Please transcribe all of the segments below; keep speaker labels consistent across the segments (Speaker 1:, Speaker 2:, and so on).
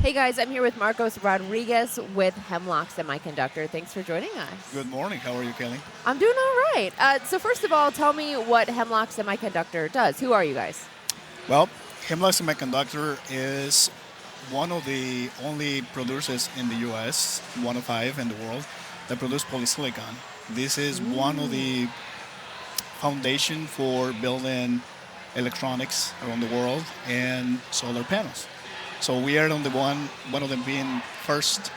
Speaker 1: Hey guys, I'm here with Marcos Rodriguez with Hemlock Semiconductor. Thanks for joining us.
Speaker 2: Good morning. How are you, Kelly?
Speaker 1: I'm doing all right. So first of all, tell me what Hemlock Semiconductor does. Who are you guys?
Speaker 2: Well, Hemlock Semiconductor is one of the only producers in the U.S., one of five in the world, that produce polysilicon. This is one of the foundation for building electronics around the world and solar panels. So we are on the one of them being first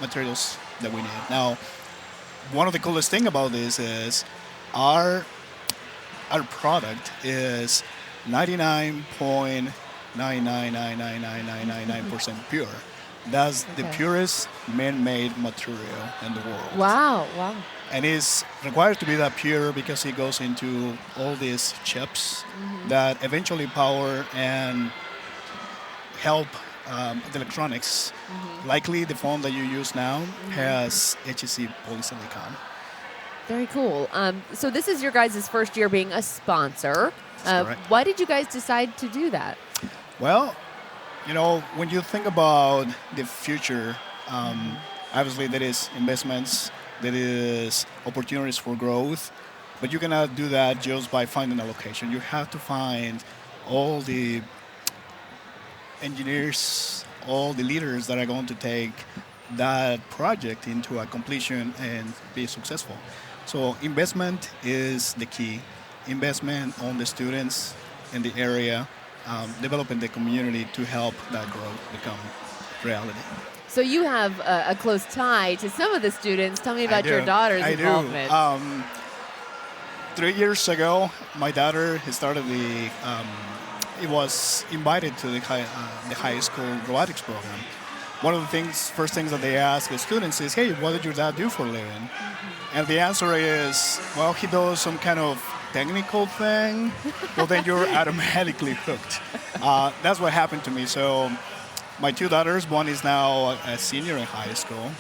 Speaker 2: materials that we need. Now, one of the coolest thing about this is our our product is 99.9999999% pure. That's the
Speaker 1: Okay.
Speaker 2: purest man-made material in the world.
Speaker 1: Wow, wow.
Speaker 2: And it's required to be that pure because it goes into all these chips that eventually power and help the electronics. Likely the phone that you use now has HEC polysilicon.
Speaker 1: Very cool. So this is your guys' first year being a sponsor.
Speaker 2: That's correct.
Speaker 1: Why did you guys decide to do that?
Speaker 2: Well, when you think about the future, obviously there is investments, there is opportunities for growth, but you cannot do that just by finding a location. You have to find all the engineers, all the leaders that are going to take that project into a completion and be successful. So investment is the key. Investment on the students in the area, developing the community to help that growth become reality.
Speaker 1: So you have a close tie to some of the students. Tell me about your daughter's
Speaker 2: I
Speaker 1: involvement.
Speaker 2: do. 3 years ago, my daughter started it was invited to the high school robotics program. One of the first things that they ask the students is, "Hey, what did your dad do for a living?" And the answer is, "Well, he does some kind of technical thing." Well, then you're automatically hooked. That's what happened to me. So my two daughters, one is now a senior in high school.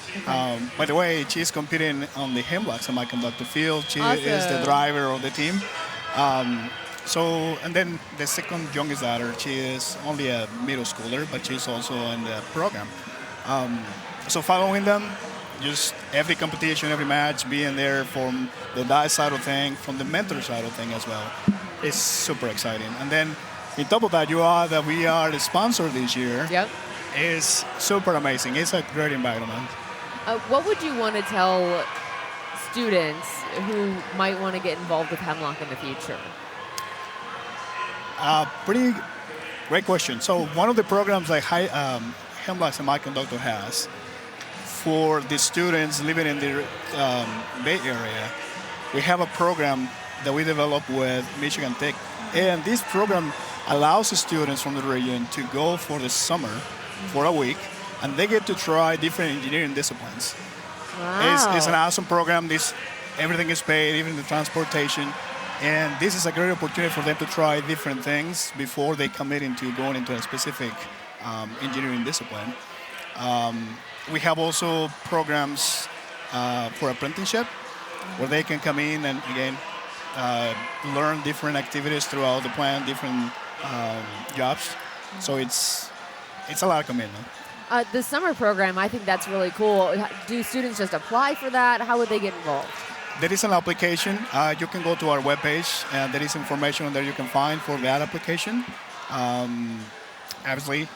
Speaker 2: By the way, she's competing on the Hemlock Semiconductor field. She is the
Speaker 1: Awesome.
Speaker 2: driver of the team. And then the second youngest daughter, she is only a middle schooler, but she's also in the program. So following them, just every competition, every match, being there from the die side of thing, from the mentor side of thing as well, is super exciting. And then on top of that, that we are the sponsor this year
Speaker 1: Yep.
Speaker 2: is super amazing. It's a great environment.
Speaker 1: What would you want to tell students who might want to get involved with Hemlock in the future?
Speaker 2: Pretty great question. So one of the programs that Hemlock Semiconductor has for the students living in the Bay Area, we have a program that we developed with Michigan Tech. And this program allows the students from the region to go for the summer for a week, and they get to try different engineering disciplines.
Speaker 1: Wow.
Speaker 2: It's an awesome program. Everything is paid, even the transportation. And this is a great opportunity for them to try different things before they commit into going into a specific engineering discipline. We have also programs for apprenticeship where they can come in and, again, learn different activities throughout the plant, different jobs. So it's a lot of commitment.
Speaker 1: The summer program, I think that's really cool. Do students just apply for that? How would they get involved?
Speaker 2: There is an application. You can go to our webpage, and there is information on there you can find for that application. Obviously,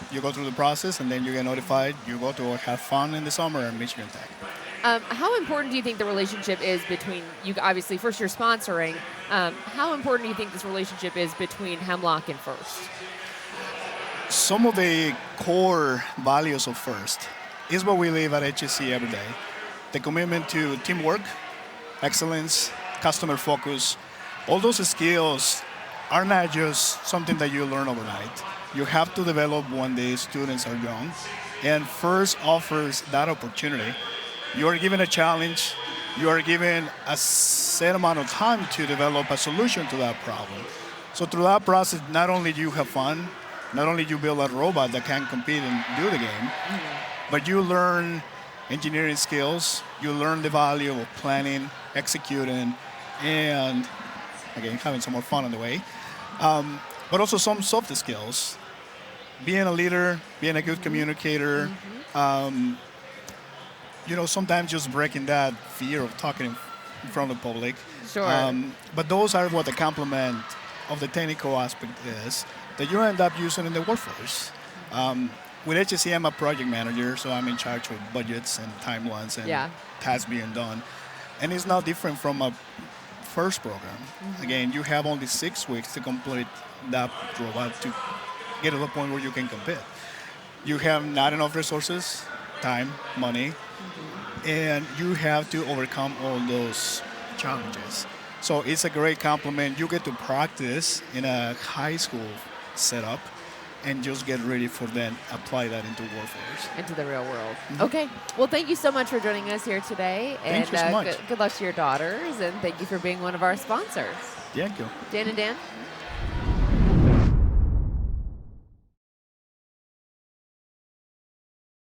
Speaker 2: you go through the process, and then you get notified. You go to have fun in the summer at Michigan Tech.
Speaker 1: How important do you think the relationship is between you? Obviously, first you're sponsoring. How important do you think this relationship is between Hemlock and First?
Speaker 2: Some of the core values of First is what we live at HEC every day. The commitment to teamwork, excellence, customer focus. All those skills are not just something that you learn overnight. You have to develop when the students are young. And First offers that opportunity. You are given a challenge. You are given a set amount of time to develop a solution to that problem. So through that process, not only do you have fun, not only do you build a robot that can compete and do the game, but you learn engineering skills, you learn the value of planning, executing, and again, having some more fun on the way. But also some soft skills being a leader, being a good communicator, sometimes just breaking that fear of talking in front of the public.
Speaker 1: Sure.
Speaker 2: But those are what the complement of the technical aspect is that you end up using in the workforce. With HSE, I'm a project manager, so I'm in charge of budgets and timelines and
Speaker 1: Yeah.
Speaker 2: tasks being done. And it's not different from a first program. Again, you have only 6 weeks to complete that robot to get to the point where you can compete. You have not enough resources, time, money, and you have to overcome all those challenges. So it's a great compliment. You get to practice in a high school setup and just get ready for then apply that into workforce.
Speaker 1: Into the real world. Okay. Well, thank you so much for joining us here today.
Speaker 2: Thank you so much.
Speaker 1: Good luck to your daughters, and thank you for being one of our sponsors.
Speaker 2: Thank you.
Speaker 1: Dan and Dan?